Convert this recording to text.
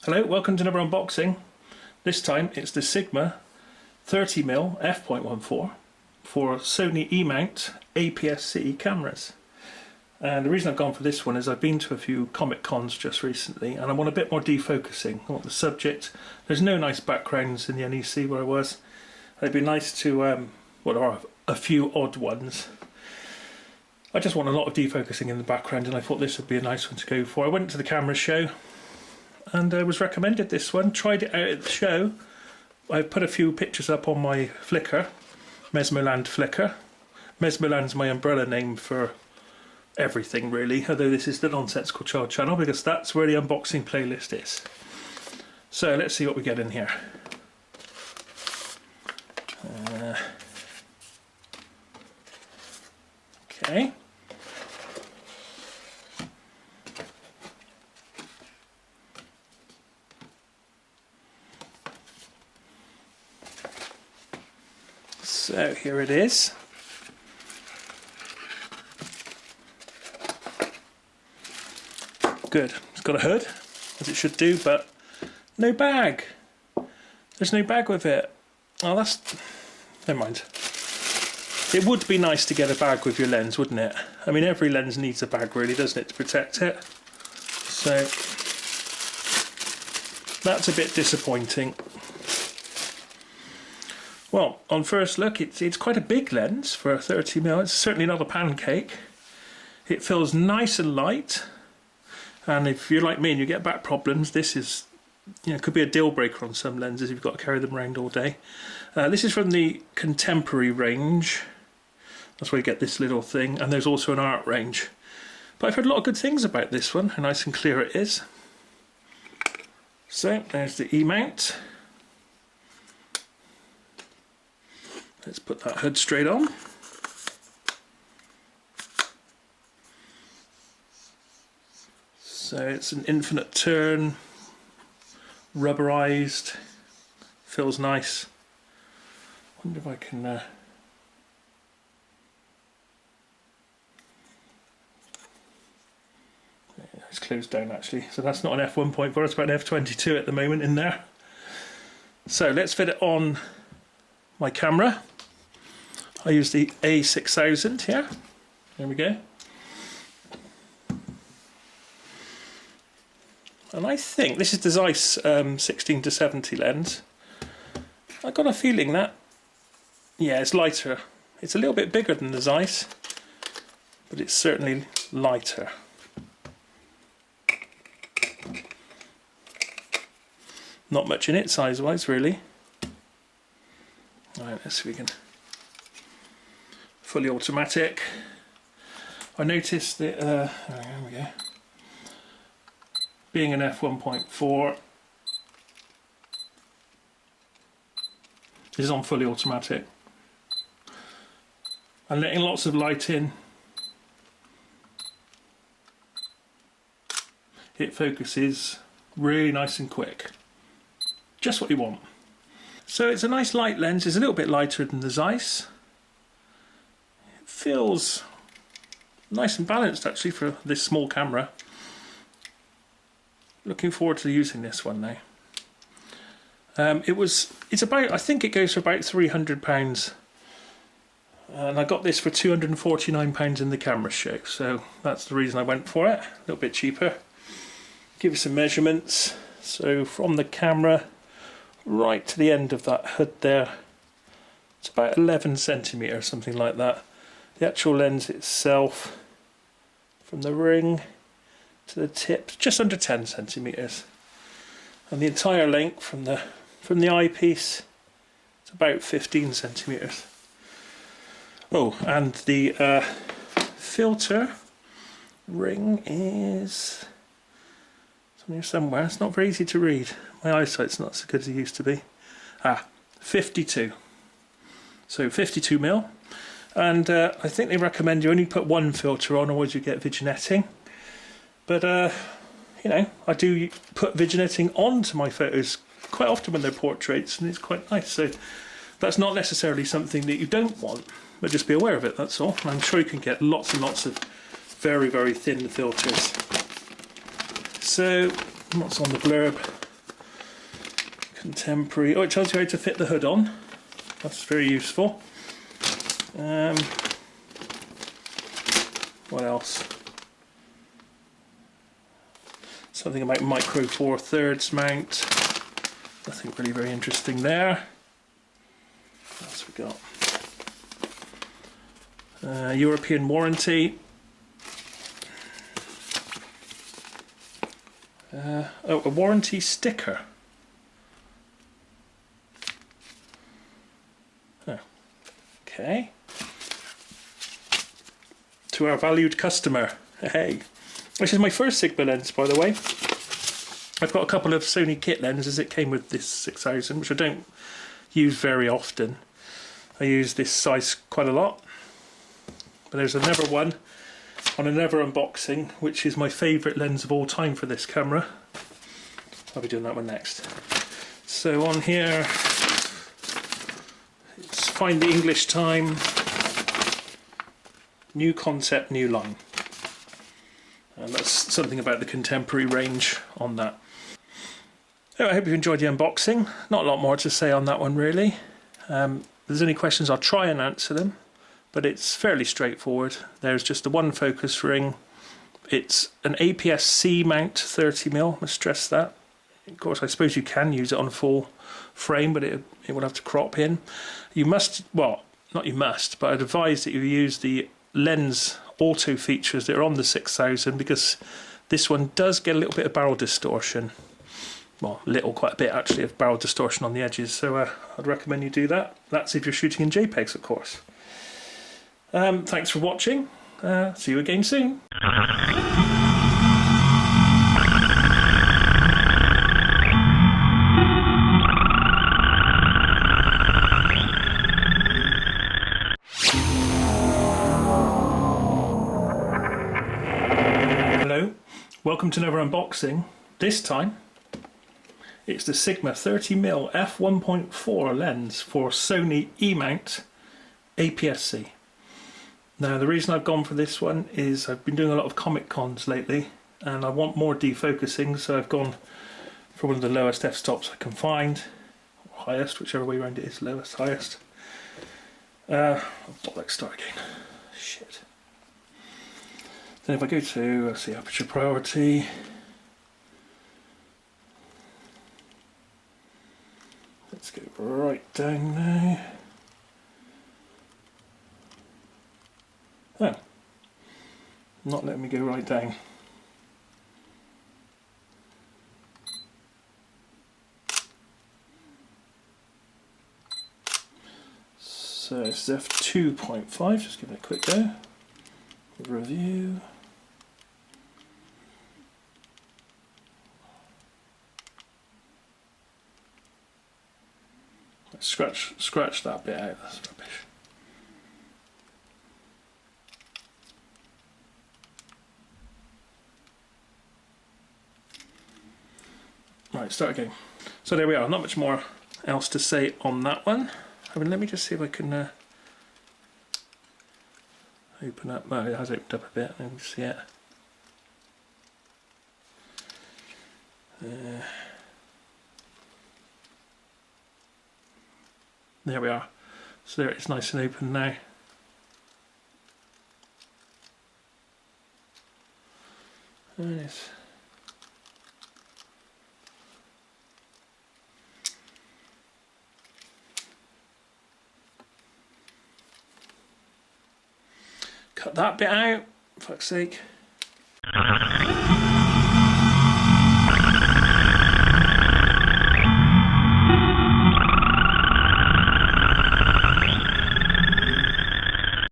Hello, welcome to another unboxing. This time it's the Sigma 30mm F1.4 for Sony E-mount APS-C cameras. And the reason I've gone for this one is I've been to a few Comic Cons just recently and I want a bit more defocusing. I want the subject. There's no nice backgrounds in the NEC where I was. It'd be nice to, well, there are a few odd ones. I just want a lot of defocusing in the background and I thought this would be a nice one to go for. I went to the camera show and I was recommended this one, tried it out at the show. I've put a few pictures up on my Flickr, Mesmoland Flickr. Mesmoland's my umbrella name for everything really, although this is the Nonsensical Child channel because that's where the unboxing playlist is. So let's see what we get in here. Okay. So here it is. Good. It's got a hood, as it should do, but no bag. There's no bag with it. Oh, that's... never mind. It would be nice to get a bag with your lens, wouldn't it? I mean, every lens needs a bag really, doesn't it, to protect it? So, that's a bit disappointing. Well, on first look, it's quite a big lens for a 30mm. It's certainly not a pancake. It feels nice and light. And if you're like me and you get back problems, this is, you know, could be a deal breaker on some lenses if you've got to carry them around all day. This is from the contemporary range. That's where you get this little thing. And there's also an art range. But I've heard a lot of good things about this one. How nice and clear it is. So there's the E-mount. Let's put that hood straight on. So it's an infinite turn, rubberized, feels nice. Wonder if I can it's closed down actually, so that's not an F1.4, it's about an F22 at the moment in there. So let's fit it on my camera. I use the A6000 here. There we go. And I think this is the Zeiss 16-70 lens. I got a feeling that, yeah, it's lighter. It's a little bit bigger than the Zeiss, but it's certainly lighter. Not much in it size-wise, really. Alright, let's see if we can. Fully automatic. I noticed that, there we go. Being an F1.4, this is on fully automatic. I'm letting lots of light in. It focuses really nice and quick. Just what you want. So it's a nice light lens. It's a little bit lighter than the Zeiss. It feels nice and balanced actually for this small camera. Looking forward to using this one now. It's about, I think it goes for about £300, and I got this for £249 in the camera show, so that's the reason I went for it. A little bit cheaper. Give you some measurements. So from the camera right to the end of that hood there, it's about 11 centimetres, something like that. The actual lens itself, from the ring to the tip, just under 10 centimetres, and the entire length from the eyepiece, it's about 15 centimetres. Oh, and the filter ring is on here somewhere. It's not very easy to read. My eyesight's not so good as it used to be. 52. So 52mm, and I think they recommend you only put one filter on, otherwise you get vignetting. But you know, I do put vignetting onto my photos quite often when they're portraits, and it's quite nice. So that's not necessarily something that you don't want, but just be aware of it, that's all. And I'm sure you can get lots and lots of very, very thin filters. So what's on the blurb? Contemporary. Oh, it tells you how to fit the hood on. That's very useful. What else? Something about micro 4/3 mount. Nothing really very interesting there. What else we got? European warranty. Oh, a warranty sticker. Oh, okay. To our valued customer. Hey. This is my first Sigma lens, by the way. I've got a couple of Sony kit lenses. It came with this 6000, which I don't use very often. I use this size quite a lot. But there's another one on another unboxing, which is my favourite lens of all time for this camera. I'll be doing that one next. So on here, it's find the English time. New concept, new line. And that's something about the contemporary range on that. Anyway, I hope you enjoyed the unboxing. Not a lot more to say on that one really. If there's any questions, I'll try and answer them, but it's fairly straightforward. There's just the one focus ring. It's an APS-C mount, 30mm, I must stress that. Of course, I suppose you can use it on a full frame, but it will have to crop in. You must, well, not you must, but I'd advise that you use the lens auto features that are on the 6000, because this one does get a little bit of barrel distortion. Well, quite a bit actually, of barrel distortion on the edges, so I'd recommend you do that. That's if you're shooting in JPEGs, of course. Thanks for watching. See you again soon. Hello, welcome to another unboxing. This time it's the Sigma 30mm F1.4 lens for Sony E-mount APS-C. Now the reason I've gone for this one is I've been doing a lot of Comic Cons lately and I want more defocusing, so I've gone for one of the lowest f-stops I can find, or highest, whichever way around it is, lowest, highest. Let's start again. Shit. Then if I go to, let's see, Aperture Priority. Let's go right down now. Oh, not letting me go right down. So it's f2.5, just give it a quick go. Review. Scratch that bit out, that's rubbish. Right, start again. So there we are, not much more else to say on that one. I mean, let me just see if I can open up. Well, it has opened up a bit, let me see it. There we are. So there it's nice and open now. There it is. Cut that bit out, for fuck's sake.